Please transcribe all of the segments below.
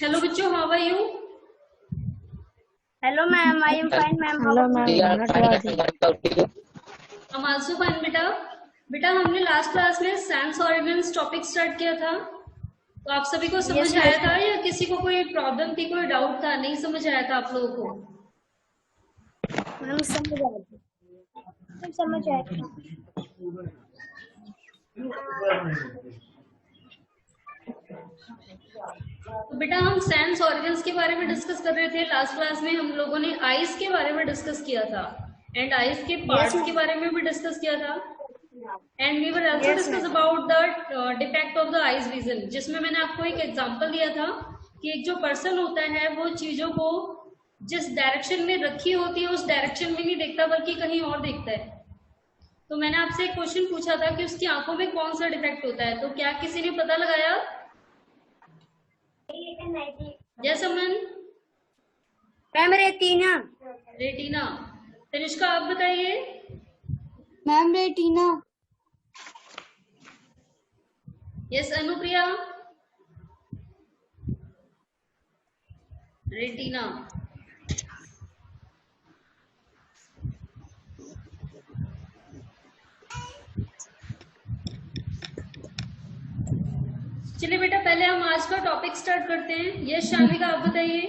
Hello बच्चों, how are you? Hello ma'am, I am fine ma'am. Hello ma'am, not worthy. I'm also fine बेटा। बेटा हमने last class में sense organs topic start किया था, तो आप सभी को समझ आया था या किसी को कोई प्रॉब्लम थी, कोई डाउट था, नहीं समझ आया था आप लोगों को? मैम समझ आया था। मैम समझ आया था। तो बेटा हम सेंस ऑर्गन्स के बारे में डिस्कस कर रहे थे। लास्ट क्लास में हम लोगों ने आइज के बारे में डिस्कस किया था एंड आइज के पार्ट्स के बारे में भी डिस्कस किया था and we were also discuss about the defect of the eyes vision, जिसमें मैंने आपको एक एग्जांपल दिया था कि एक जो पर्सन होता है वो चीजों को जिस डायरेक्शन में रखी होती है उस डायरेक्शन में नहीं देखता बल्कि कहीं और देखता है। तो मैंने आपसे एक क्वेश्चन पूछा था कि उसकी आंखों में कौन सा डिफेक्ट होता है, तो क्या किसी ने पता लगाया? Yes Aman? Ma'am retina. Retina. Tanishka आप बताइए। Ma'am retina. Yes Anupriya? Retina. चलिए बेटा पहले हम आज का टॉपिक स्टार्ट करते हैं। यस शान्विका आप बताइए।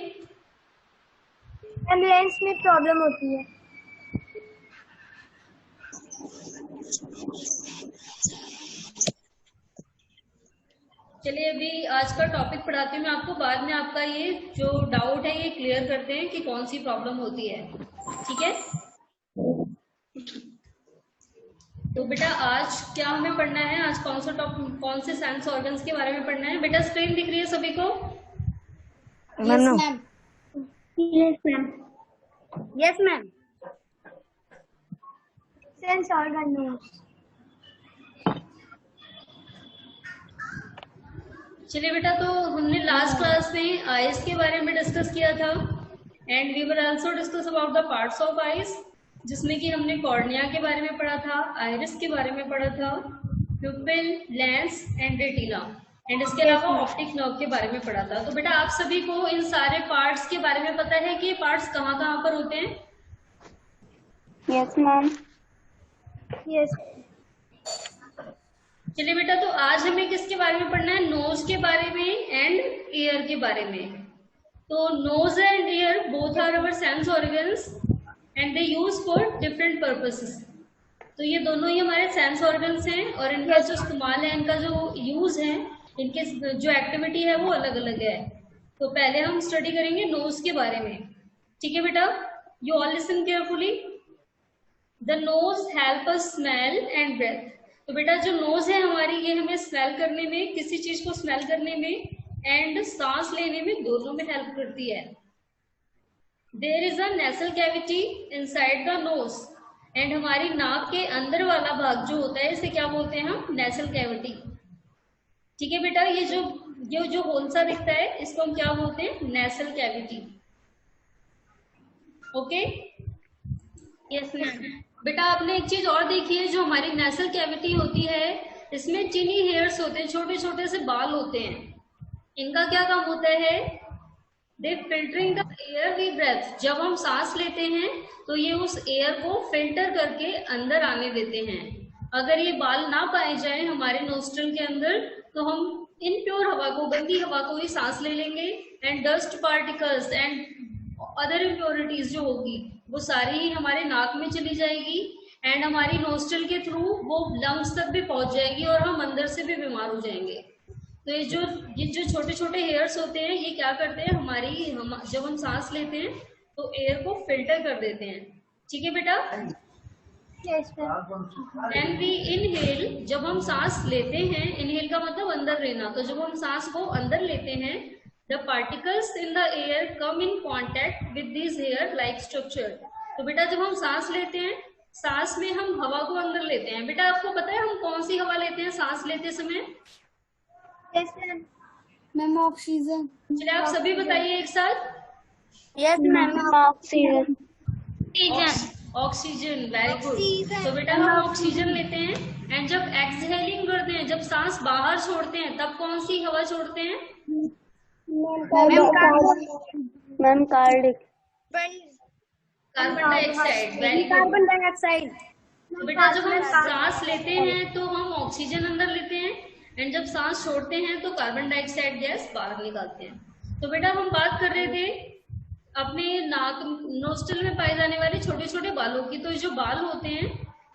मैम लेंस में प्रॉब्लम होती है। चलिए अभी आज का टॉपिक पढ़ाती हूँ मैं आपको, बाद में आपका ये जो डाउट है ये क्लियर करते हैं कि कौन सी प्रॉब्लम होती है, ठीक है? तो बेटा आज क्या हमें पढ़ना है, आज कौन सा टॉपिक, कौन से सेंस ऑर्गन्स के बारे में पढ़ना है? बेटा स्क्रीन दिख रही है सभी को? Yes ma'am. Yes ma'am. Yes ma'am. Sense organ. चलिए बेटा, तो हमने लास्ट क्लास में आईज के बारे में डिस्कस किया था and we will also discuss about the parts of eyes, जिसमें कि हमने कॉर्निया के बारे में पढ़ा था, आइरिस के बारे में पढ़ा था, प्यूपिल, लेंस एंड रेटिना एंड इसके अलावा ऑप्टिक नर्व के बारे में पढ़ा था। तो बेटा आप सभी को इन सारे पार्ट्स के बारे में पता है कि ये पार्ट्स कहाँ कहाँ पर होते हैं? Yes ma'am. यस। चलिए बेटा, तो आज हमें किसके बारे में पढ़ना है? नोज के बारे में एंड ईयर के बारे में। तो nose and ear both are our sense organs and they use for different purposes. तो ये दोनों ही हमारे सेंस ऑर्गन्स हैं और इनका जो इस्तेमाल है, इनका जो यूज है, इनके जो एक्टिविटी है वो अलग अलग है। तो पहले हम स्टडी करेंगे नोज के बारे में, ठीक है बेटा? You all listen carefully. The nose help us smell and breathe. तो बेटा जो नोज है हमारी, ये हमें स्मेल करने में, किसी चीज को स्मेल करने में एंड सांस लेने में, दोनों में हेल्प करती है। There is a nasal cavity inside the nose and हमारी नाक के अंदर वाला भाग जो होता है इसे क्या बोलते हैं हम? नेसल कैविटी, ठीक है बेटा? ये जो होल सा दिखता है इसको हम क्या बोलते हैं? Nasal cavity. Okay yes ma'am. बेटा आपने एक चीज और देखी है, जो हमारी नेसल कैविटी होती है इसमें टिनी हेयर्स होते हैं, छोटे छोटे से बाल होते हैं। इनका क्या काम होता है? They filtering the air we breathe. जब हम सांस लेते हैं तो ये उस एयर को फिल्टर करके अंदर आने देते हैं। अगर ये बाल ना पाए जाए हमारे नोस्ट्रल के अंदर तो हम इनप्योर हवा को, गंदी हवा को ही सांस ले लेंगे and dust particles and other impurities जो होगी वो सारी ही हमारे नाक में चली जाएगी एंड हमारी नोस्ट्रल के थ्रू वो लंग्स तक भी पहुंच जाएगी और हम अंदर से भी बीमार हो जाएंगे। तो ये जो छोटे छोटे हेयर्स होते हैं ये क्या करते हैं, जब हम सांस लेते हैं तो एयर को फिल्टर कर देते हैं, ठीक है बेटा? Yes ma'am. And we inhale. जब हम सांस लेते हैं, इनहेल का मतलब अंदर लेना, तो जब हम सांस को अंदर लेते हैं the particles in the air come in contact with these hair like structure। तो बेटा जब हम सांस लेते हैं, सांस में हम हवा को अंदर लेते हैं। बेटा आपको पता है हम कौन सी हवा लेते हैं सांस लेते समय? Yes ma'am. Ma'am oxygen. चलिए आप सभी बताइए एक साथ। Yes ma'am. Oxygen. Oxygen, very good. तो बेटा हम ऑक्सीजन लेते हैं एंड जब एक्सहेलिंग करते हैं, जब सांस बाहर छोड़ते हैं, तब कौन सी हवा छोड़ते हैं? Ma'am cardiac carbon dioxide. Very good. Carbon dioxide. तो बेटा जब हम सांस लेते हैं तो हम ऑक्सीजन अंदर लेते हैं, एंड जब सांस छोड़ते हैं तो कार्बन डाइऑक्साइड गैस बाहर निकालते हैं। तो बेटा हम बात कर रहे थे अपने नाक नोस्ट्रल में पाए जाने वाले छोटे छोटे बालों की। तो ये जो बाल होते हैं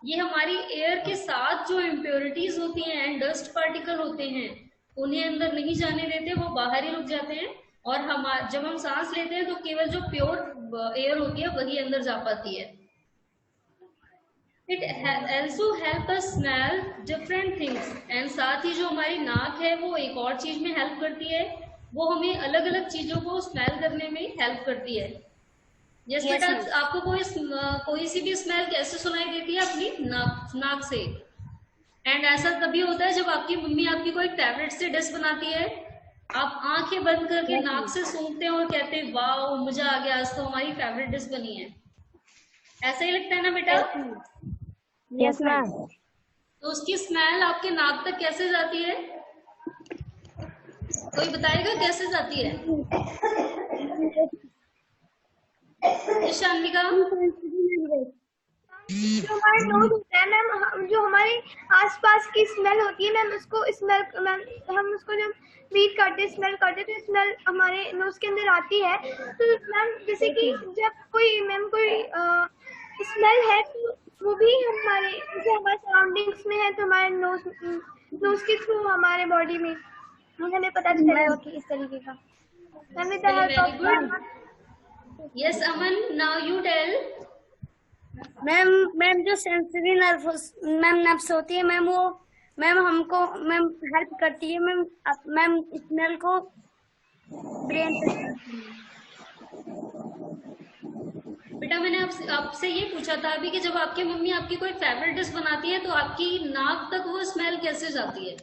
ये हमारी एयर के साथ जो इम्प्योरिटीज होती हैं एंड डस्ट पार्टिकल होते हैं उन्हें अंदर नहीं जाने देते, वो बाहर ही रुक जाते हैं। और हम जब हम सांस लेते हैं तो केवल जो प्योर एयर होती है वही अंदर जा पाती है। It also help us smell different things, and साथ ही जो हमारी नाक है वो एक और चीज में हेल्प करती है, वो हमें अलग अलग चीजों को स्मेल करने में हेल्प करती है। जैसे बेटा आपको कोई सी भी स्मेल कैसे सुनाई देती है? अपनी नाक से। एंड ऐसा तभी होता है जब आपकी मम्मी आपकी कोई फेवरेट से डिश बनाती है, आप आंखें बंद करके नाक से सूंघते हैं और कहते हैं वाह मजा आ गया, आज तो हमारी फेवरेट डिश बनी है। ऐसा ही लगता है ना बेटा? Yes ma'am. तो उसकी स्मेल आपके नाक तक कैसे जाती है? कोई बताएगा कैसे जाती है? शान्विका? जो हमारे नोज होता है मैम, जो हमारे आसपास की स्मेल होती है मैम, उसको स्मेल मैम हम उसको जब ब्रीथ करते स्मेल करते तो स्मेल हमारे नोज के अंदर आती है। तो मैम जैसे कि जब कोई स्मेल है तो वो भी हमारे जैसे हमारे सराउंडिंग्स में है तो हमारे नोज के थ्रू हमारे बॉडी में हमें पता चल रहा है कि इस तरीके का। Ma'am with the help of yes Aman, now you tell. Ma'am जो सेंसरी नर्व्स होती है मैम, वो मैम हमको मैम हेल्प करती है मैम स्मेल को ब्रेन बेटा मैंने आपसे ये पूछा था अभी कि जब आपकी मम्मी आपकी कोई फेवरेट डिश बनाती है तो आपकी नाक तक वो स्मेल कैसे जाती है,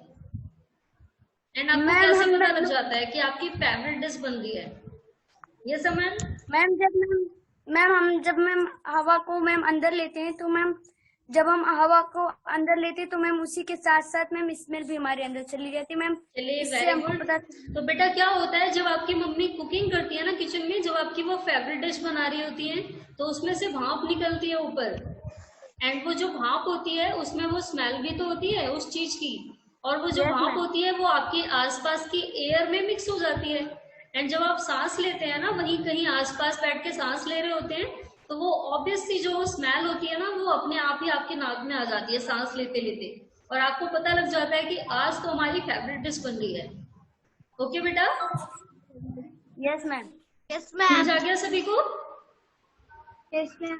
एंड आपको कैसे पता लग जाता है कि आपकी फेवरेट डिश बन रही है? ये समझ मैम जब मैम हवा को मैम अंदर लेते हैं तो मैम जब हम हवा को अंदर लेते हैं तो मैम उसी के साथ साथ मैम स्मेल भी हमारे अंदर चली जाती है मैम। चलिए वेरी गुड। तो बेटा क्या होता है जब आपकी मम्मी कुकिंग करती है ना किचन में, जब आपकी वो फेवरेट डिश बना रही होती है तो उसमें से भाप निकलती है ऊपर, एंड वो जो भाप होती है उसमें वो स्मेल भी तो होती है उस चीज की, और वो जो भाप होती है वो आपके आसपास की एयर में मिक्स हो जाती है। एंड जब आप सांस लेते हैं ना, वहीं कहीं आसपास बैठ के सांस ले रहे होते हैं, तो वो ऑब्वियसली जो स्मेल होती है ना वो अपने आप ही आपके नाक में आ जाती है सांस लेते लेते, और आपको पता लग जाता है कि आज तो हमारी फेवरेट डिश बन रही है। ओके बेटा? Yes ma'am. यस समझ आ गया सभी को? Yes ma'am.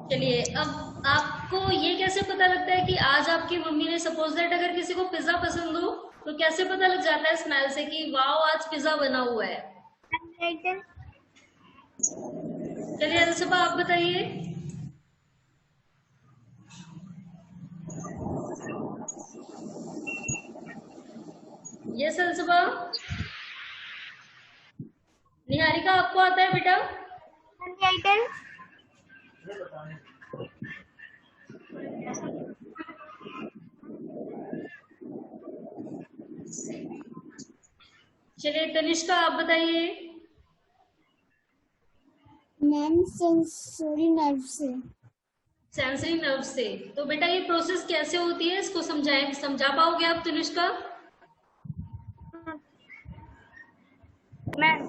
चलिए अब आपको ये कैसे पता लगता है कि आज आपकी मम्मी ने, सपोज दैट अगर किसी को पिज्जा पसंद हो तो कैसे पता लग जाता है स्मेल से कि वाओ आज पिज्जा बना हुआ है? चलिए अलसबा आप बताइए। यस अलसबा। निहारिका आपको आता है बेटा? चलिए तनिष्का आप बताइए। मैम सेंसरी नर्व से। सेंसरी नर्व से। तो बेटा ये प्रोसेस कैसे होती है इसको समझा पाओगे आप तनिष्का? मैम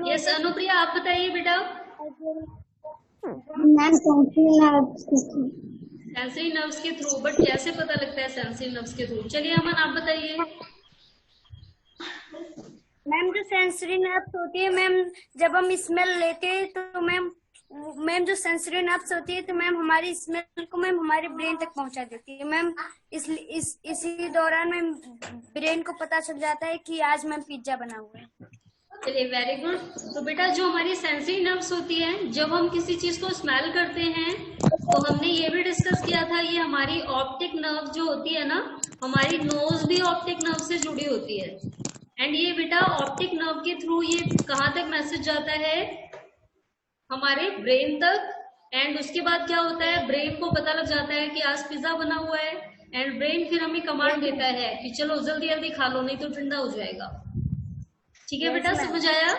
यस अनुप्रिया आप बताइए बेटा। मैम सेंसरी नर्व्स के थ्रू, बट कैसे पता लगता है सेंसरी नर्व्स के थ्रू? चलिए अमन आप बताइए। मैम जो सेंसरी नर्व्स होती है मैम, जब हम स्मेल लेते हैं तो मैम जो सेंसरी नर्व्स होती है तो मैम हमारी स्मेल को मैम हमारे ब्रेन तक पहुंचा देती है मैम। इसी दौरान मैम ब्रेन को पता चल जाता है कि आज मैम पिज्जा बना हुआ है। चलिए वेरी गुड। तो बेटा जो हमारी सेंसरी नर्व्स होती है, जब हम किसी चीज को स्मेल करते हैं तो हमने ये भी डिस्कस किया था, ये हमारी ऑप्टिक नर्व जो होती है ना, हमारी नोज भी ऑप्टिक नर्व से जुड़ी होती है, एंड ये बेटा ऑप्टिक नर्व के थ्रू ये कहाँ तक मैसेज जाता है? हमारे ब्रेन तक, एंड उसके बाद क्या होता है, ब्रेन को पता लग जाता है कि आज पिज्जा बना हुआ है, एंड ब्रेन फिर हमें कमांड देता है कि चलो जल्दी जल्दी खा लो नहीं तो ठंडा हो जाएगा। ठीक है बेटा, समझ आया?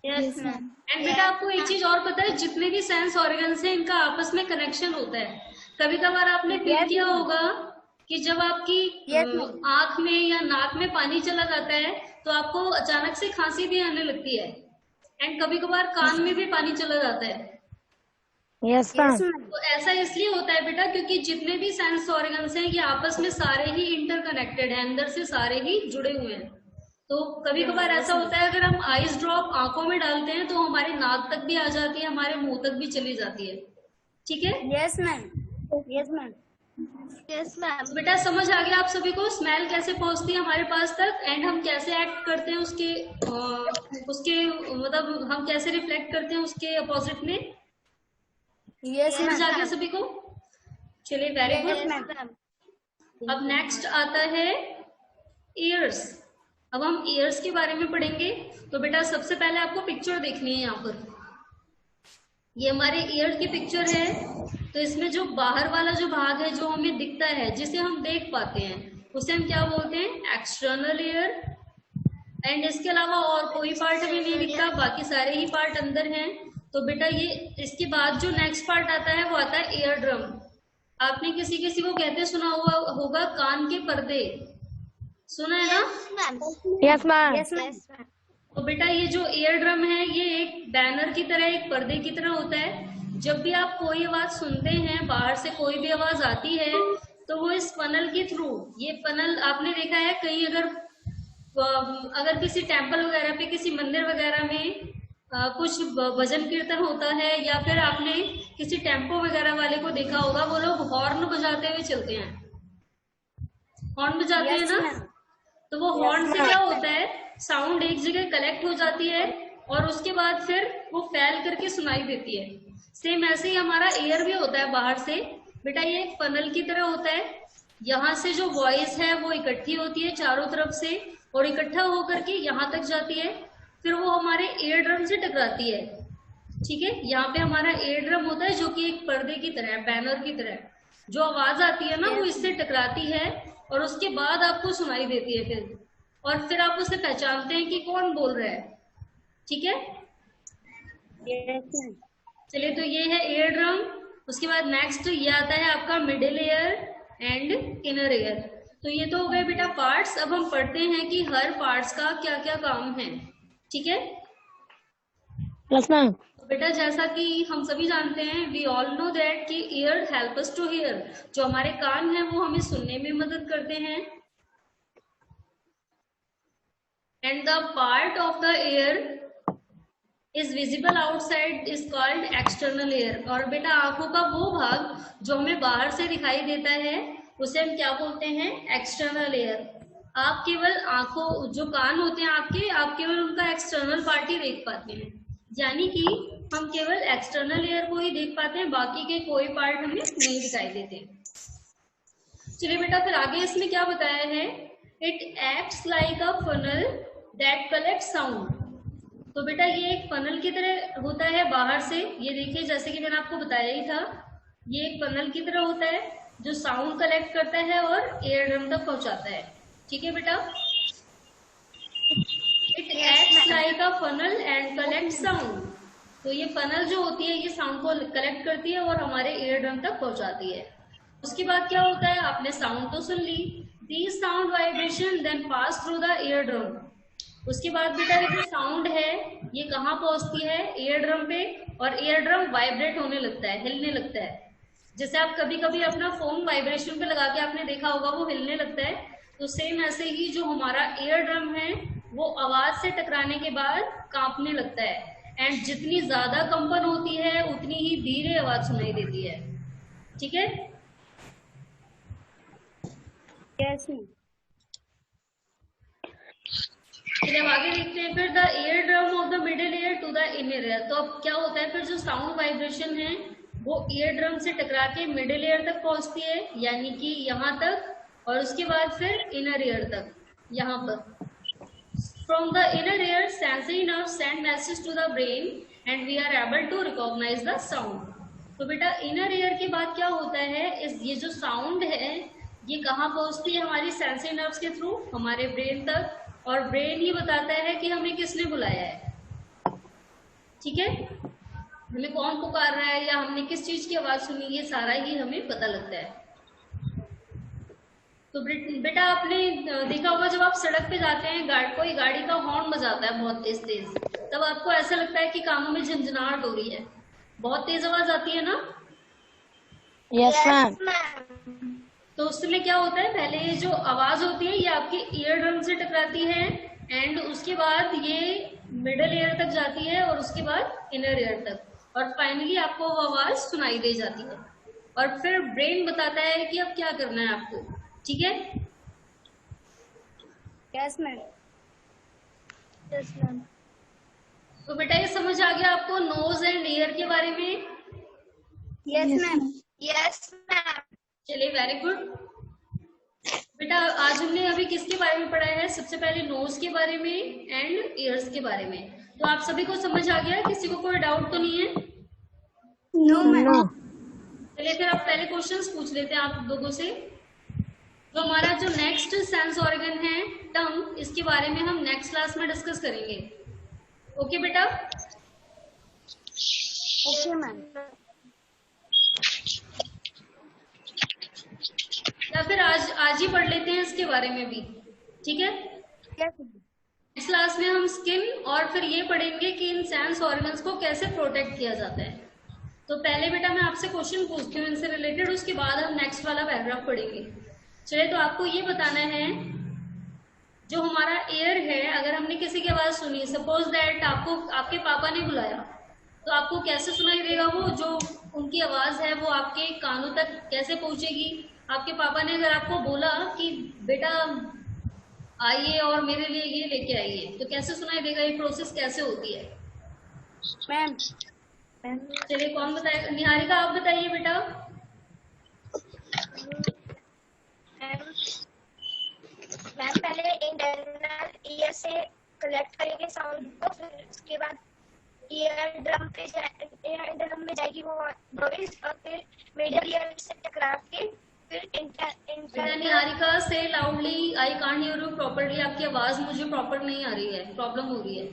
Yes, ma'am. एंड बेटा आपको एक चीज और पता है, जितने भी सेंस ऑर्गन्स हैं इनका आपस में कनेक्शन होता है। कभी कभार आपने फील किया होगा कि जब आपकी आंख में या नाक में पानी चला जाता है तो आपको अचानक से खांसी भी आने लगती है, एंड कभी कभार कान में भी पानी चला जाता है। Yes ma'am. तो ऐसा इसलिए होता है बेटा क्योंकि जितने भी सेंस ऑर्गन्स हैं ये आपस में सारे ही इंटरकनेक्टेड हैं, अंदर से सारे ही जुड़े हुए हैं। तो कभी कभार ऐसा होता है अगर हम आइस ड्रॉप आंखों में डालते हैं तो हमारे नाक तक भी आ जाती है, हमारे मुंह तक भी चली जाती है। ठीक है? Yes ma'am. Yes ma'am. Yes ma'am. तो बेटा समझ आ गया आप सभी को स्मेल कैसे पहुंचती है हमारे पास तक, एंड हम कैसे एक्ट करते हैं उसके मतलब हम कैसे रिफ्लेक्ट करते हैं उसके अपोजिट में। यस समझ आ मैम। गया सभी को? चलिए, वेरी गुड। मैम। अब नेक्स्ट आता है ईयर्स। अब हम ईयर्स के बारे में पढ़ेंगे। तो बेटा सबसे पहले आपको पिक्चर देखनी है। यहाँ पर ये हमारे ईयर की पिक्चर है। तो इसमें जो बाहर वाला जो भाग है जो हमें दिखता है, जिसे हम देख पाते हैं, उसे हम क्या बोलते हैं? External ear. एंड इसके अलावा और कोई पार्ट हमें नहीं दिखता, बाकी सारे ही पार्ट अंदर हैं। तो बेटा ये इसके बाद जो नेक्स्ट पार्ट आता है वो आता है ईयर ड्रम। आपने किसी किसी को कहते सुना हुआ होगा कान के पर्दे, सुना है ना? Yes ma'am. Yes ma'am. तो बेटा ये जो ईयर ड्रम है ये एक बैनर की तरह, एक पर्दे की तरह होता है। जब भी आप कोई आवाज सुनते हैं, बाहर से कोई भी आवाज आती है, तो वो इस फनल के थ्रू, ये फनल आपने देखा है कहीं अगर किसी टेम्पल वगैरह पे, किसी मंदिर वगैरह में कुछ भजन कीर्तन होता है, या फिर आपने किसी टेम्पो वगैरह वाले को देखा होगा, वो लोग हॉर्न बजाते हुए चलते हैं, हॉर्न बजाते हैं ना। तो वो हॉर्न से क्या होता है, साउंड एक जगह कलेक्ट हो जाती है और उसके बाद फिर वो फैल करके सुनाई देती है। सेम ऐसे ही हमारा ईयर भी होता है बाहर से। बेटा ये एक फनल की तरह होता है, यहाँ से जो वॉइस है वो इकट्ठी होती है चारों तरफ से, और इकट्ठा होकर के यहाँ तक जाती है, फिर वो हमारे ईयर ड्रम से टकराती है। ठीक है, यहाँ पे हमारा ईयर ड्रम होता है जो कि एक पर्दे की तरह है, बैनर की तरह। जो आवाज आती है ना वो इससे टकराती है और उसके बाद आपको सुनाई देती है फिर, और फिर आप उसे पहचानते हैं कि कौन बोल रहा है। ठीक है, चलिए तो ये है ईयर ड्रम। उसके बाद नेक्स्ट ये आता है आपका middle ear and inner ear. तो ये तो हो गए बेटा पार्ट्स। अब हम पढ़ते हैं कि हर पार्ट्स का क्या क्या काम है। ठीक है? Yes ma'am. बेटा जैसा कि हम सभी जानते हैं, वी ऑल नो दैट कि ear help us to hear. जो हमारे कान हैं वो हमें सुनने में मदद करते हैं। And the part of the year is visible outside is called external ear. और बेटा आंखों का वो भाग जो हमें बाहर से दिखाई देता है उसे हम क्या बोलते हैं? External ear. आप केवल आंखों, जो कान होते हैं आपके, आप केवल उनका एक्सटर्नल पार्ट ही देख पाते हैं, यानी कि हम केवल एक्सटर्नल ईयर को ही देख पाते हैं, बाकी के कोई पार्ट हमें नहीं दिखाई देते। चलिए बेटा फिर आगे इसमें क्या बताया है? It acts like a funnel that collect sound. तो बेटा ये एक फनल की तरह होता है बाहर से। ये देखिए जैसे कि मैंने आपको बताया ही था, ये एक फनल की तरह होता है जो साउंड कलेक्ट करता है और ईयर ड्रम तक पहुंचाता है। ठीक है बेटा? It acts like a funnel and collect sound. तो ये फनल जो होती है ये साउंड को कलेक्ट करती है और हमारे ईयर ड्रम तक पहुंचाती है। उसके बाद क्या होता है? आपने साउंड तो सुन ली, these sound vibration then pass through the year drum. उसके बाद बेटा ये जो साउंड है ये कहाँ पहुंचती है? ईयर ड्रम पे, और ईयर ड्रम वाइब्रेट होने लगता है, हिलने लगता है। जैसे आप कभी कभी अपना फोन वाइब्रेशन पे लगा के आपने देखा होगा वो हिलने लगता है, तो सेम ऐसे ही जो हमारा ईयर ड्रम है वो आवाज से टकराने के बाद कांपने लगता है। एंड जितनी ज्यादा कंपन होती है उतनी ही धीरे आवाज सुनाई देती है। ठीक है? यस। चलिए अब आगे देखते हैं फिर the ear drum of the middle ear to the inner ear. तो अब क्या होता है, फिर जो साउंड वाइब्रेशन है वो ईयर ड्रम से टकरा के मिडिल ईयर तक पहुंचती है, यानी कि यहाँ तक, और उसके बाद फिर इनर ईयर तक, यहाँ पर। From the inner ear, sensory nerves send message to the brain and we are able to recognize the sound. तो बेटा इनर ईयर के बाद क्या होता है, ये जो साउंड है ये कहाँ पहुंचती है, हमारी सेंसरी नर्व्स के थ्रू हमारे ब्रेन तक, और ब्रेन ही बताता है कि हमें किसने बुलाया है। ठीक है, हमें कौन पुकार रहा है या हमने किस चीज की आवाज सुनी, ये सारा ही हमें पता लगता है। तो बेटा आपने देखा होगा जब आप सड़क पे जाते हैं, कोई गाड़ी का हॉर्न बजाता है बहुत तेज तेज, तब आपको ऐसा लगता है कि कानों में झंझनाहट हो रही है, बहुत तेज आवाज आती है ना। Yes ma'am. तो उस समय क्या होता है, पहले ये जो आवाज होती है ये आपके ईयर ड्रम से टकराती है एंड उसके बाद ये मिडल ईयर तक जाती है और उसके बाद इनर ईयर तक, और फाइनली आपको वो आवाज सुनाई दे जाती है और फिर ब्रेन बताता है कि अब क्या करना है आपको। ठीक है, यस मैम। Yes ma'am. तो बेटा ये समझ आ गया आपको नोज एंड ईयर के बारे में। Yes ma'am. Yes ma'am. चलिए वेरी गुड। बेटा आज हमने अभी किसके बारे में पढ़ा है, सबसे पहले नोज के बारे में एंड ईयर्स के बारे में। तो आप सभी को समझ आ गया, किसी को कोई डाउट तो नहीं है? No ma'am. चलिए फिर आप पहले क्वेश्चंस पूछ लेते हैं आप लोगों से। तो हमारा जो नेक्स्ट सेंस ऑर्गन है टंग, इसके बारे में हम नेक्स्ट क्लास में डिस्कस करेंगे। ओके बेटा? Okay ma'am. या फिर आज ही पढ़ लेते हैं इसके बारे में भी, ठीक है? नेक्स्ट क्लास में हम स्किन और फिर ये पढ़ेंगे कि इन सेंस ऑर्गन्स को कैसे प्रोटेक्ट किया जाता है। तो पहले बेटा मैं आपसे क्वेश्चन पूछती हूँ इनसे रिलेटेड, उसके बाद हम नेक्स्ट वाला पैराग्राफ पढ़ेंगे। चलिए, तो आपको ये बताना है जो हमारा एयर है, अगर हमने किसी की आवाज सुनी, सपोज दैट आपको आपके पापा ने बुलाया, तो आपको कैसे सुनाई देगा वो जो उनकी आवाज है, वो आपके कानों तक कैसे पहुंचेगी? आपके पापा ने अगर आपको बोला कि बेटा आइए और मेरे लिए ये लेके आइए, तो कैसे सुनाई देगा? ये प्रोसेस कैसे होती है मैम? चलिए कौन बताएगा? निहारिका आप बताइए बेटा। मैम पहले इंटरनल ईयर से कलेक्ट करेंगे साउंड को, फिर उसके बाद ईयर ड्रम में जाएगी वो वॉइस, और फिर मिडल ईयर से टकरा के फिर बेटा निहारिका से loudly, I can't hear you properly, आपकी आवाज मुझे प्रॉपर नहीं आ रही है, प्रॉब्लम हो रही है।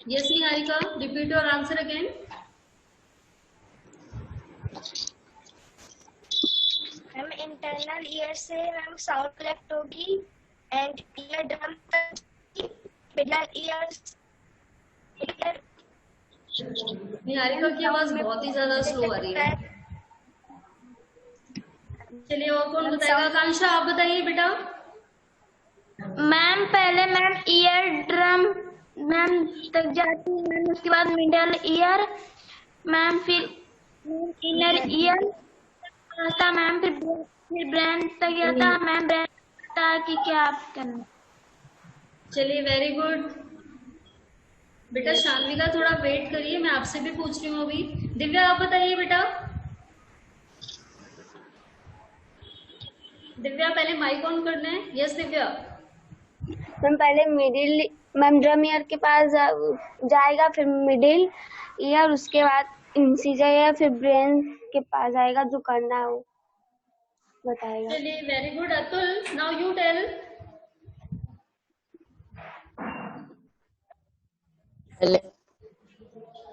Yes Niharika, repeat your answer again. Ma'am internal ear से मैम साउंड कलेक्ट होगी and ear drum middle ear. Niharika की आवाज बहुत ही ज्यादा स्लो आ रही है। चलिए और कौन बताएगा? आकांक्षा आप बताइए बेटा। मैम पहले मैम ईयर ड्रम मैम तक जाती है मैम, उसके बाद मिडल ईयर मैम, फिर इनर ईयर आता मैम, फिर ब्रेन तक जाता मैम, ब्रेन पता कि क्या करना। चलिए वेरी गुड बेटा। शान्विका थोड़ा वेट करिए, मैं आपसे भी पूछ रही हूँ अभी। दिव्या आप बताइए बेटा। दिव्या पहले माइक ऑन करना है। यस दिव्या। मैम पहले मिडिल मैम ड्रम ईयर के पास जाएगा, फिर मिडिल ईयर, उसके बाद इंसिजर ईयर, फिर ब्रेन के पास आएगा, जो करना है वो बताएगा। चलिए very good Atul, now you tell.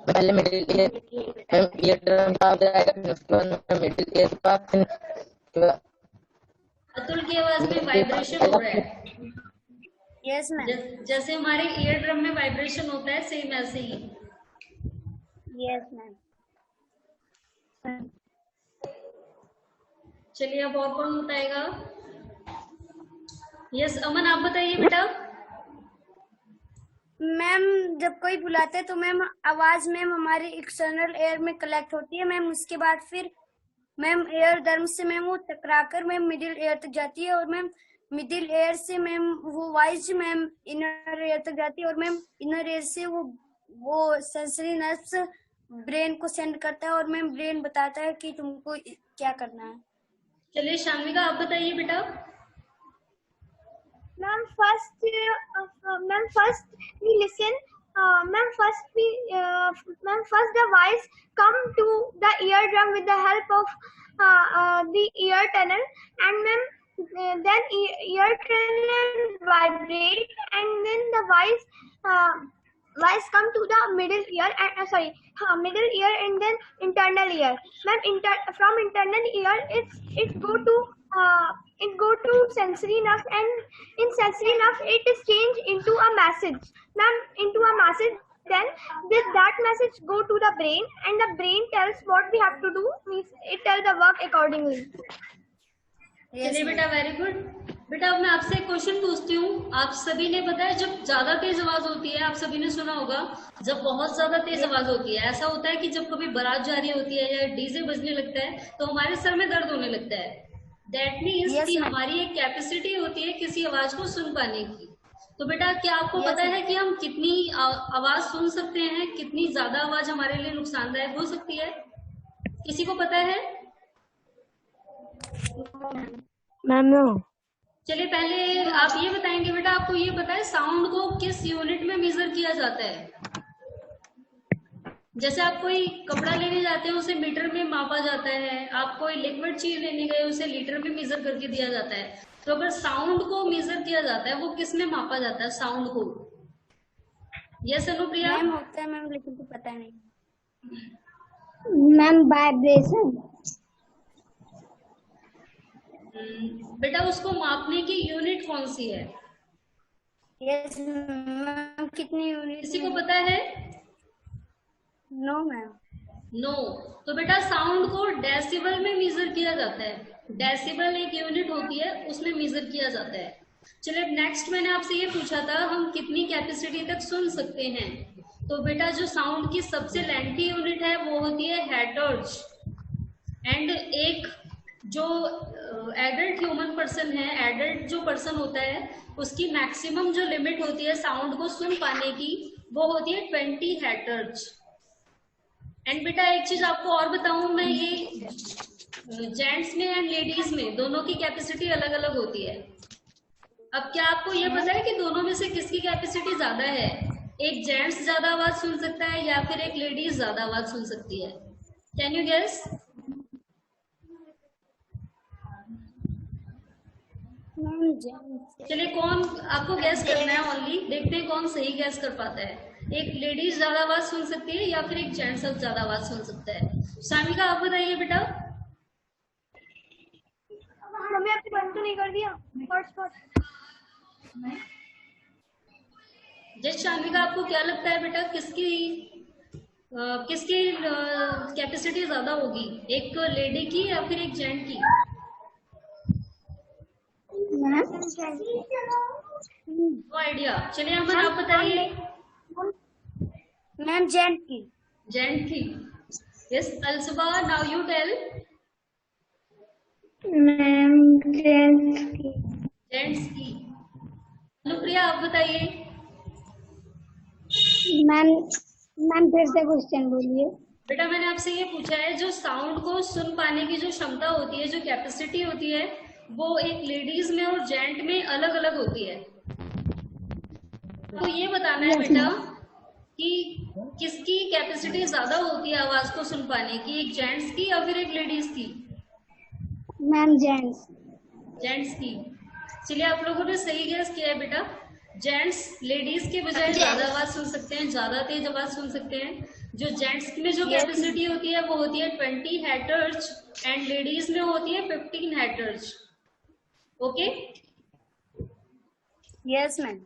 पहले मिडिल ईयर ईयर ड्रम पास जाएगा, फिर उसके बाद मिडिल ईयर पास। अतुल की आवाज में वाइब्रेशन हो रहा है। Yes ma'am. जैसे हमारे ईयर ड्रम में वाइब्रेशन होता है, सेम ऐसे ही। Yes ma'am. चलिए अब और कौन बताएगा? यस अमन आप बताइए बेटा। मैम जब कोई बुलाता है तो मैम आवाज मैम हमारी एक्सटर्नल एयर में कलेक्ट होती है मैम, उसके बाद फिर मैम एयर ड्रम से मैम वो टकराकर मैम मिडिल एयर तक जाती है, और मैम मिडिल एयर से मैम वो वॉइस मैम इनर एयर तक जाती है, और मैम इनर एयर से वो सेंसरी नर्व्स ब्रेन को सेंड करता है, और मैम ब्रेन बताता है कि तुमको क्या करना है। चलिए शान्विका आप बताइए बेटा। Ma'am, first we listen. Ma'am, first the voice come to the eardrum with the help of the ear tunnel, and then ear tunnel vibrate, and then the voice come to the middle ear and middle ear and then internal ear. Ma'am, from internal ear it go to sensory nerve, and in sensory nerve it is changed into a message. Ma'am, into a message. Then that message go to the brain, and the brain tells what we have to do. Means it tells the work accordingly. चलिए बेटा, very good. बेटा अब मैं आपसे एक question पूछती हूँ। आप सभी ने बताया जब ज्यादा तेज आवाज होती है, आप सभी ने सुना होगा जब बहुत ज्यादा तेज आवाज होती है, ऐसा होता है कि जब कभी बारात जा रही होती है या डीजे बजने लगता है तो हमारे सर में दर्द होने लगता है। दैट मीन्स कि हमारी एक कैपेसिटी होती है किसी आवाज को सुन पाने की। तो बेटा क्या आपको पता है कि हम कितनी आवाज सुन सकते हैं, कितनी ज्यादा आवाज हमारे लिए नुकसानदायक हो सकती है? किसी को पता है? Ma'am no. चलिए पहले आप ये बताएंगे बेटा, आपको ये पता है साउंड को किस यूनिट में मेजर किया जाता है? जैसे आप कोई कपड़ा लेने जाते हैं उसे मीटर में मापा जाता है, आप कोई लिक्विड चीज लेने गए उसे लीटर में मेजर करके दिया जाता है। तो अगर साउंड को मेजर किया जाता है वो किस में मापा जाता है साउंड को? यस अनुप्रिया? मैम होता है मैम, लेकिन तो पता नहीं। Ma'am vibration. बेटा उसको मापने की यूनिट कौन सी है? यस मैम, कितनी यूनिट? किसी को पता है? No ma'am. नो। तो बेटा साउंड को डेसिबल में मेजर किया जाता है। डेसिबल एक यूनिट होती है, उसमें मेजर किया जाता है। चलिए नेक्स्ट मैंने आपसे ये पूछा था हम कितनी कैपेसिटी तक सुन सकते हैं। तो बेटा जो साउंड की सबसे लेंथी यूनिट है वो होती है हेर्ट्ज। एंड एक जो एडल्ट ह्यूमन पर्सन है, एडल्ट जो पर्सन होता है उसकी मैक्सिमम जो लिमिट होती है साउंड को सुन पाने की वो होती है 20 हेर्ट्ज। एंड बेटा एक चीज आपको और बताऊं मैं, ये जेंट्स में एंड लेडीज में दोनों की कैपेसिटी अलग अलग होती है। अब क्या आपको ये पता है कि दोनों में से किसकी कैपेसिटी ज्यादा है? एक जेंट्स ज्यादा आवाज सुन सकता है या फिर एक लेडीज ज्यादा आवाज सुन सकती है? Can you guess? चलिए कौन आपको गैस करना है, ओनली देखते हैं कौन सही गैस कर पाता है। एक लेडीज ज्यादा आवाज सुन सकती है या फिर एक जेंट्स ज्यादा आवाज सुन सकता है? शामिका आप बताइए बेटा। मम्मी आपने बंद तो नहीं कर दिया हॉटस्पॉट? जय शामिका आपको क्या लगता है बेटा किसकी कैपेसिटी ज्यादा होगी, एक लेडी की या फिर एक जेंट की? No idea. चलिए अमन आप बताइए। मैम जेंट की। जेंट की। Yes Alsaba now you tell. Ma'am gents की। जेंट्स की। अनुप्रिया आप बताइए। मैम फिर से क्वेश्चन बोलिए। बेटा मैंने आपसे ये पूछा है जो साउंड को सुन पाने की जो क्षमता होती है, जो कैपेसिटी होती है, वो एक लेडीज में और जेंट में अलग अलग होती है। तो ये बताना है बेटा कि किसकी कैपेसिटी ज्यादा होती है आवाज को सुन पाने की, एक जेंट्स की या फिर एक लेडीज की? Ma'am gents. जेंट्स की। चलिए आप लोगों ने सही गैस किया है बेटा। जेंट्स लेडीज के बजाय ज्यादा आवाज सुन सकते हैं, ज्यादा तेज आवाज सुन सकते हैं। जो जेंट्स में जो कैपेसिटी होती है वो होती है 20 हेर्ट्ज एंड लेडीज में होती है 15 हेर्ट्ज। ओके? Yes ma'am.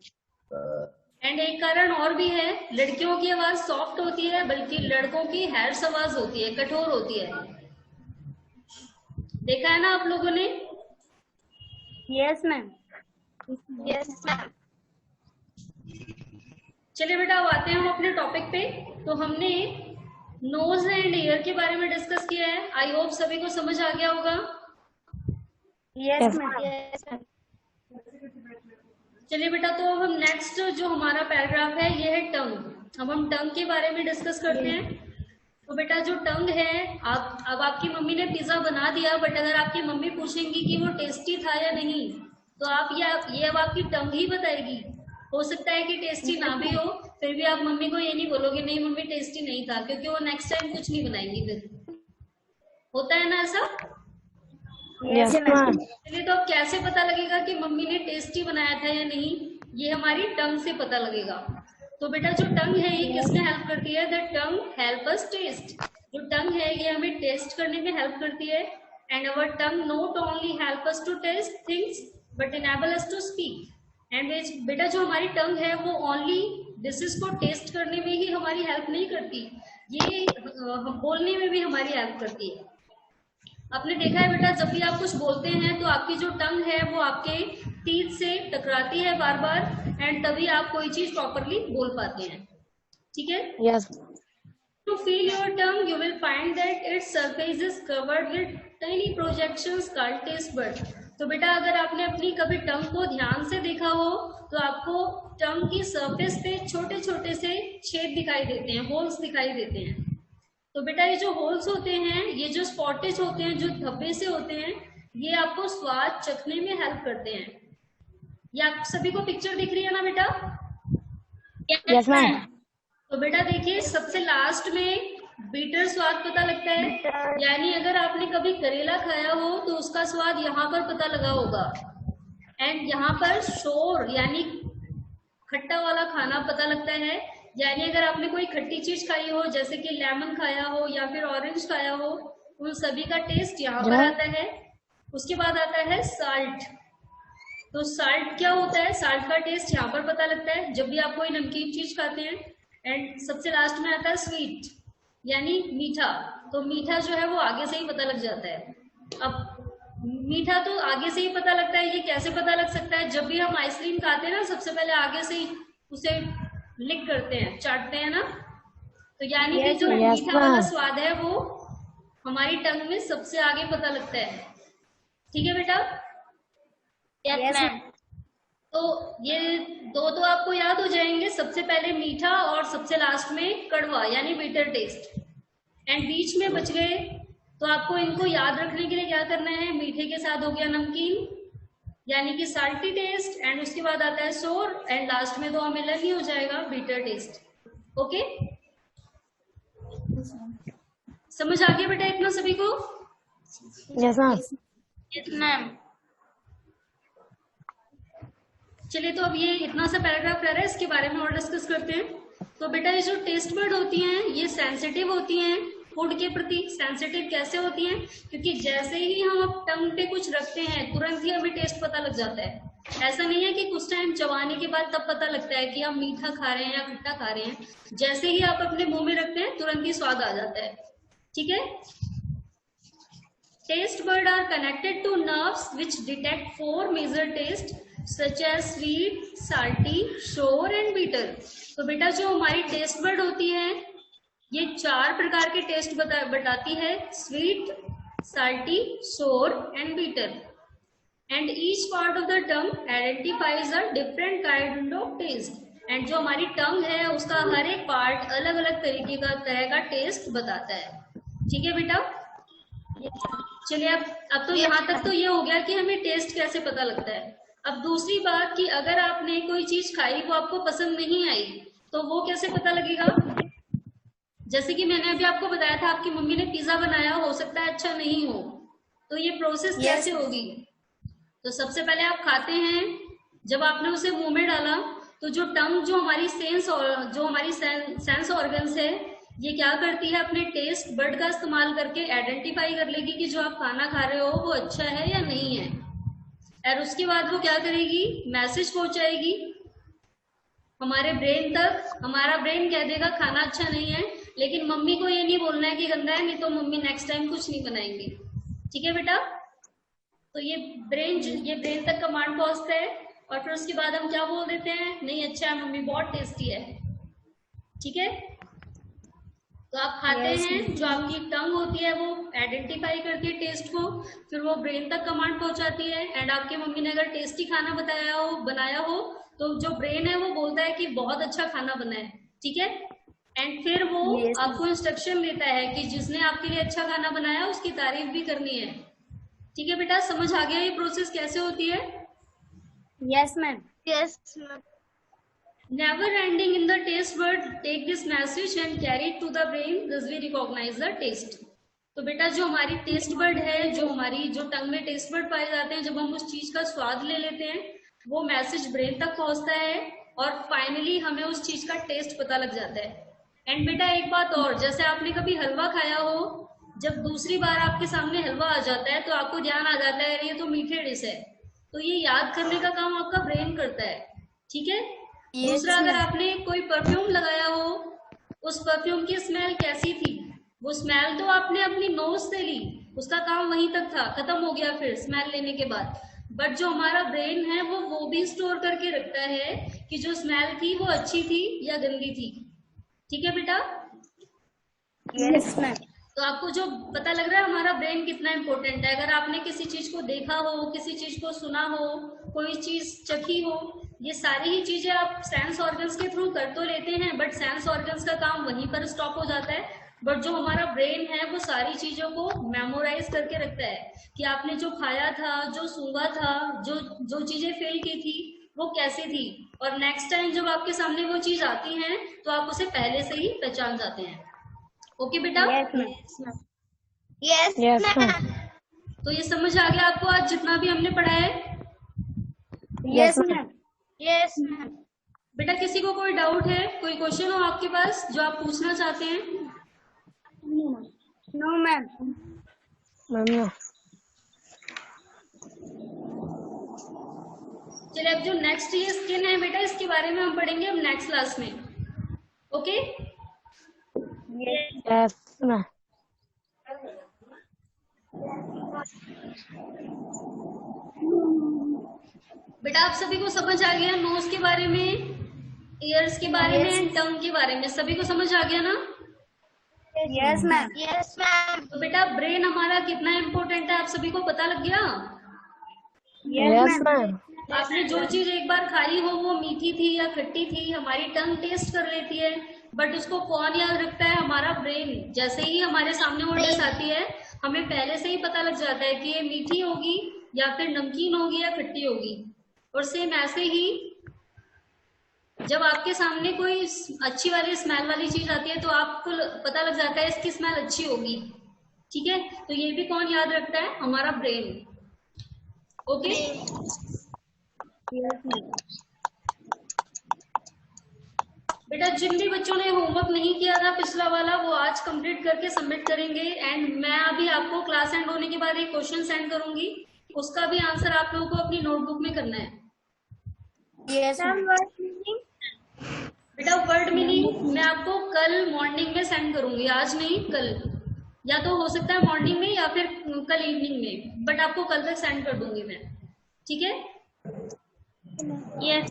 एंड एक कारण और भी है, लड़कियों की आवाज सॉफ्ट होती है बल्कि लड़कों की हैर्स आवाज होती है, कठोर होती है। देखा है ना आप लोगों ने? Yes ma'am. Yes ma'am. चलिए बेटा अब आते हैं हम अपने टॉपिक पे। तो हमने नोज एंड ईयर के बारे में डिस्कस किया है। आई होप सभी को समझ आ गया होगा। Yes ma'am. Yes ma'am. चलिए बेटा तो अब हम नेक्स्ट जो हमारा पैराग्राफ है ये है टंग। अब हम टंग के बारे में डिस्कस करते हैं। तो बेटा जो टंग है, अब आपकी मम्मी ने पिज्जा बना दिया, बट अगर आपकी मम्मी पूछेंगी कि वो टेस्टी था या नहीं तो आप ये अब आपकी टंग ही बताएगी। हो सकता है कि टेस्टी ना भी हो, फिर भी आप मम्मी को ये नहीं बोलोगे नहीं मम्मी टेस्टी नहीं था, क्योंकि वो नेक्स्ट टाइम कुछ नहीं बनाएंगी फिर। होता है ना ऐसा? Yes ma'am. चलिए, तो अब कैसे पता लगेगा कि मम्मी ने टेस्टी बनाया था या नहीं? ये हमारी टंग से पता लगेगा। तो बेटा जो टंग है ये किसमें हेल्प करती है? The tongue help us taste. जो टंग है ये हमें टेस्ट करने में हेल्प करती है। And our tongue not only help us to taste things but enable us to speak. And बेटा जो हमारी टंग है वो ओनली डिशेस को टेस्ट करने में ही हमारी हेल्प नहीं करती, ये बोलने में भी हमारी हेल्प करती है। आपने देखा है बेटा, जब भी आप कुछ बोलते हैं तो आपकी जो टंग है वो आपके टीथ से टकराती है बार बार, एंड तभी आप कोई चीज प्रॉपरली बोल पाते हैं। ठीक है? Yes. To feel your tongue, you will find that its surface is covered with tiny projections called taste bud. तो बेटा अगर आपने अपनी कभी टंग को ध्यान से देखा हो तो आपको टंग की सरफेस पे छोटे छोटे से छेद दिखाई देते हैं, होल्स दिखाई देते हैं। तो बेटा ये जो होल्स होते हैं, ये जो स्पॉटेज होते हैं, जो धब्बे से होते हैं, ये आपको स्वाद चखने में हेल्प करते हैं। ये आप सभी को पिक्चर दिख रही है ना बेटा? Yes ma'am. तो बेटा देखिए, सबसे लास्ट में बीटर स्वाद पता लगता है, यानी अगर आपने कभी करेला खाया हो तो उसका स्वाद यहाँ पर पता लगा होगा। एंड यहाँ पर शोर यानी खट्टा वाला खाना पता लगता है, यानी अगर आपने कोई खट्टी चीज खाई हो जैसे कि लेमन खाया हो या फिर ऑरेंज खाया हो, उन सभी का टेस्ट यहाँ पर आता है। उसके बाद आता है साल्ट। तो साल्ट क्या होता है? साल्ट का टेस्ट यहाँ पर पता लगता है जब भी आप कोई नमकीन चीज खाते हैं। एंड सबसे लास्ट में आता है स्वीट यानी मीठा। तो मीठा जो है वो आगे से ही पता लग जाता है। अब मीठा तो आगे से ही पता लगता है, ये कैसे पता लग सकता है? जब भी हम आइसक्रीम खाते हैं ना, सबसे पहले आगे से ही उसे लिक करते हैं, चाटते हैं ना, तो यानी कि जो मीठा वाला स्वाद है वो हमारी टंग में सबसे आगे पता लगता है। ठीक है बेटा? Yes ma'am. तो ये दो तो आपको याद हो जाएंगे, सबसे पहले मीठा और सबसे लास्ट में कड़वा यानी बिटर टेस्ट। एंड बीच में बच गए, तो आपको इनको याद रखने के लिए क्या करना है? मीठे के साथ हो गया नमकीन यानी कि साल्टी टेस्ट, एंड उसके बाद आता है सोर, एंड लास्ट में तो हमें लग ही हो जाएगा बिटर टेस्ट। ओके, समझ आ गया बेटा इतना सभी को? Yes ma'am. Yes ma'am. चलिए, तो अब ये इतना सा पैराग्राफ रह रहा है, इसके बारे में और डिस्कस करते हैं। तो बेटा ये जो टेस्ट बर्ड होती हैं ये सेंसिटिव होती हैं फूड के प्रति। सेंसिटिव कैसे होती हैं? क्योंकि जैसे ही हम टंग पे कुछ रखते हैं तुरंत ही हमें टेस्ट पता लग जाता है। ऐसा नहीं है कि कुछ टाइम चबाने के बाद तब पता लगता है कि हम मीठा खा रहे हैं या खट्टा खा रहे हैं। जैसे ही आप अपने मुंह में रखते हैं तुरंत ही स्वाद आ जाता है। ठीक है? Taste bud are connected to nerves which detect 4 major taste such as sweet, salty, sour and bitter. तो बेटा जो हमारी टेस्ट बर्ड होती है ये 4 प्रकार के टेस्ट बताती है, sweet, salty, sour and bitter. And each part of the tongue identifies a different kind of taste. And जो हमारी टंग है उसका हर एक पार्ट अलग अलग तरह का टेस्ट बताता है। ठीक है बेटा? चलिए, अब तो यहाँ तक तो ये हो गया कि हमें टेस्ट कैसे पता लगता है। अब दूसरी बात कि अगर आपने कोई चीज खाई वो आपको पसंद नहीं आई तो वो कैसे पता लगेगा? जैसे कि मैंने अभी आपको बताया था, आपकी मम्मी ने पिज्जा बनाया, हो सकता है अच्छा नहीं हो, तो ये प्रोसेस कैसे होगी? तो सबसे पहले आप खाते हैं, जब आपने उसे मुंह में डाला तो जो टंग जो हमारी सेंस ऑर्गन्स है ये क्या करती है? अपने टेस्ट बर्ड का इस्तेमाल करके आइडेंटिफाई कर लेगी कि जो आप खाना खा रहे हो वो अच्छा है या नहीं है। और उसके बाद वो क्या करेगी? मैसेज पहुंचाएगी हमारे ब्रेन तक। हमारा ब्रेन कह देगा खाना अच्छा नहीं है, लेकिन मम्मी को ये नहीं बोलना है कि गंदा है, नहीं तो मम्मी नेक्स्ट टाइम कुछ नहीं बनाएंगी। ठीक है बेटा? तो ये ब्रेन तक कमांड पहुंचता है और फिर उसके बाद हम क्या बोल देते हैं? नहीं अच्छा है मम्मी, बहुत टेस्टी है। ठीक है? तो आप खाते हैं, जो आपकी टंग होती है वो आइडेंटिफाई करती है टेस्ट को, फिर वो ब्रेन तक कमांड पहुंचाती है। एंड आपकी मम्मी ने अगर टेस्टी खाना बनाया हो तो जो ब्रेन है वो बोलता है कि बहुत अच्छा खाना बना है। ठीक है? एंड फिर वो आपको इंस्ट्रक्शन देता है कि जिसने आपके लिए अच्छा खाना बनाया उसकी तारीफ भी करनी है। ठीक है बेटा? समझ आ गया ये प्रोसेस कैसे होती है? Yes, ma'am. Yes, ma'am. Never ending in the taste word, take this message and carry it to the brain, thus we recognize the taste. तो बेटा जो हमारी टेस्ट बर्ड है, जो टंग में टेस्ट बर्ड पाए जाते हैं, जब हम उस चीज का स्वाद ले लेते हैं, वो मैसेज ब्रेन तक पहुंचता है और फाइनली हमें उस चीज का टेस्ट पता लग जाता है। एंड बेटा एक बात और, जैसे आपने कभी हलवा खाया हो, जब दूसरी बार आपके सामने हलवा आ जाता है तो आपको ध्यान आ जाता है ये तो मीठे डिश है, तो ये याद करने का काम आपका ब्रेन करता है, ठीक है। दूसरा, अगर आपने कोई परफ्यूम लगाया हो, उस परफ्यूम की स्मेल कैसी थी, वो स्मेल तो आपने अपनी नोज से ली, उसका काम वहीं तक था, खत्म हो गया फिर स्मेल लेने के बाद। बट जो हमारा ब्रेन है वो भी स्टोर करके रखता है कि जो स्मेल थी वो अच्छी थी या गंदी थी, ठीक है बेटा। Yes, ma'am. तो आपको जो पता लग रहा है हमारा ब्रेन कितना इम्पोर्टेंट है। अगर आपने किसी चीज को देखा हो, किसी चीज को सुना हो, कोई चीज चखी हो, ये सारी ही चीजें आप सेंस ऑर्गन्स के थ्रू कर तो लेते हैं, बट सेंस ऑर्गन्स का काम वहीं पर स्टॉप हो जाता है। बट जो हमारा ब्रेन है वो सारी चीजों को मेमोराइज करके रखता है कि आपने जो खाया था, जो सूंघा था, जो चीजें फील की थी वो कैसी थी, और नेक्स्ट टाइम जब आपके सामने वो चीज आती है तो आप उसे पहले से ही पहचान जाते हैं। ओके बेटा। Yes, ma'am. Yes, Yes, ma'am. ma'am. तो ये समझ आ गया आपको आज जितना भी हमने पढ़ा है? Yes, ma'am. Yes, ma'am. बेटा किसी को कोई डाउट है, कोई क्वेश्चन हो आपके पास जो आप पूछना चाहते हैं? No, ma'am. Ma'am, no. चलिए अब जो नेक्स्ट ये स्किन है बेटा, इसके बारे में हम पढ़ेंगे अब नेक्स्ट क्लास में। Okay Yes, ma'am. बेटा आप सभी को समझ आ गया नोज के बारे में, ईयर्स के बारे में एंड टंग के बारे में, सभी को समझ आ गया ना? Yes, ma'am. Yes, ma'am. तो बेटा ब्रेन हमारा कितना इम्पोर्टेंट है आप सभी को पता लग गया? Yes, ma'am. आपने जो चीज एक बार खाई हो वो मीठी थी या खट्टी थी, हमारी टंग टेस्ट कर लेती है, बट उसको कौन याद रखता है? हमारा ब्रेन। जैसे ही हमारे सामने वो डिश आती है हमें पहले से ही पता लग जाता है कि ये मीठी होगी या फिर नमकीन होगी या खट्टी होगी। और सेम ऐसे ही जब आपके सामने कोई अच्छी वाली स्मेल वाली चीज आती है तो आपको पता लग जाता है इसकी स्मेल अच्छी होगी, ठीक है। तो ये भी कौन याद रखता है? हमारा ब्रेन। ओके बेटा जिन भी बच्चों ने होमवर्क नहीं किया था पिछला वाला वो आज कंप्लीट करके सबमिट करेंगे। एंड मैं अभी आपको क्लास एंड होने के बाद एक क्वेश्चन सेंड करूंगी, उसका भी आंसर आप लोगों को अपनी नोटबुक में करना है। Yes, ma'am. बेटा वर्ड मीनिंग मैं आपको कल मॉर्निंग में सेंड करूंगी, आज नहीं कल, या तो हो सकता है मॉर्निंग में या फिर कल इवनिंग में, बट आपको कल तक सेंड कर दूंगी मैं, ठीक है। Yes.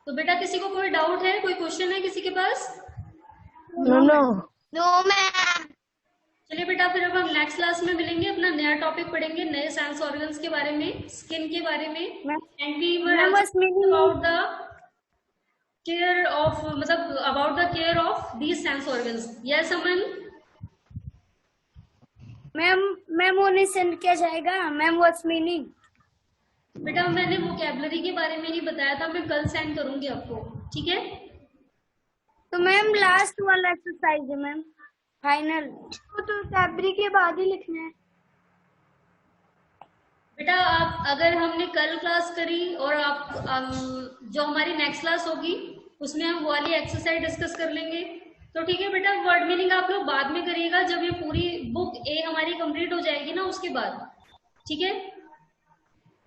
तो बेटा किसी को कोई डाउट है, कोई क्वेश्चन है किसी के पास? Ma'am, no. No, ma'am. चलिए बेटा फिर अब हम नेक्स्ट क्लास में मिलेंगे, अपना नया टॉपिक पढ़ेंगे, नए सेंस ऑर्गन्स के बारे में, स्किन के बारे में, and we were about the care of, मतलब about the care of these sense organs. Yes Aman? Ma'am वो नहीं सेंड किया जाएगा मैम, व्हाट्स मीनिंग? बेटा मैंने वोकैबुलरी के बारे में नहीं बताया था, मैं कल सेंड करूंगी आपको, ठीक है। तो मैम लास्ट वाला एक्सरसाइज है मैम, फाइनल। तो वोकैबुलरी के बाद ही लिखना है। बेटा आप अगर हमने कल क्लास करी और आप जो हमारी नेक्स्ट क्लास होगी उसमें हम वो वाली एक्सरसाइज डिस्कस कर लेंगे, तो ठीक है बेटा। वर्ड मीनिंग आप लोग बाद में करिएगा जब ये पूरी बुक ए हमारी कंप्लीट हो जाएगी ना उसके बाद, ठीक है।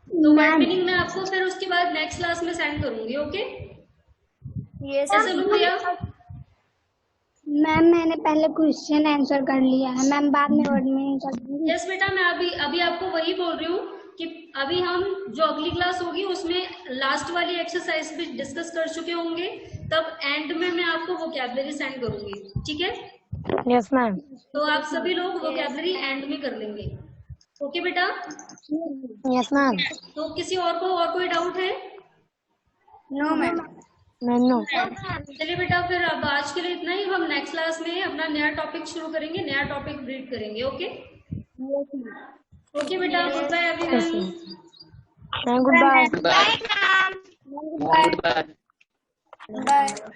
तो वर्ड मीनिंग मैं आपको फिर उसके बाद नेक्स्ट क्लास में सेंड करूंगी, ओके। यस ऐसे लुकिया मैम मैंने पहले क्वेश्चन आंसर कर लिया है मैम, बाद में वर्ड मीनिंग कर दूंगी। यस बेटा मैं अभी आपको वही बोल रही हूँ कि अभी हम जो अगली क्लास होगी उसमें लास्ट वाली एक्सरसाइज भी डिस्कस कर चुके होंगे, तब एंड में मैं आपको वोकैबुलरी सेंड करूंगी, ठीक है। Yes, ma'am. तो आप सभी लोग वोकैबुलरी एंड में कर लेंगे, ओके बेटा। Yes, ma'am. तो किसी और को और कोई डाउट है? No ma'am. Ma'am, no. चलिए बेटा फिर अब आज के लिए इतना ही, हम नेक्स्ट क्लास में अपना नया टॉपिक शुरू करेंगे, नया टॉपिक रीड करेंगे, ओके। ओके बेटा, goodbye everyone. Ma'am goodbye. Goodbye. Bye, ma'am. Goodbye. Bye.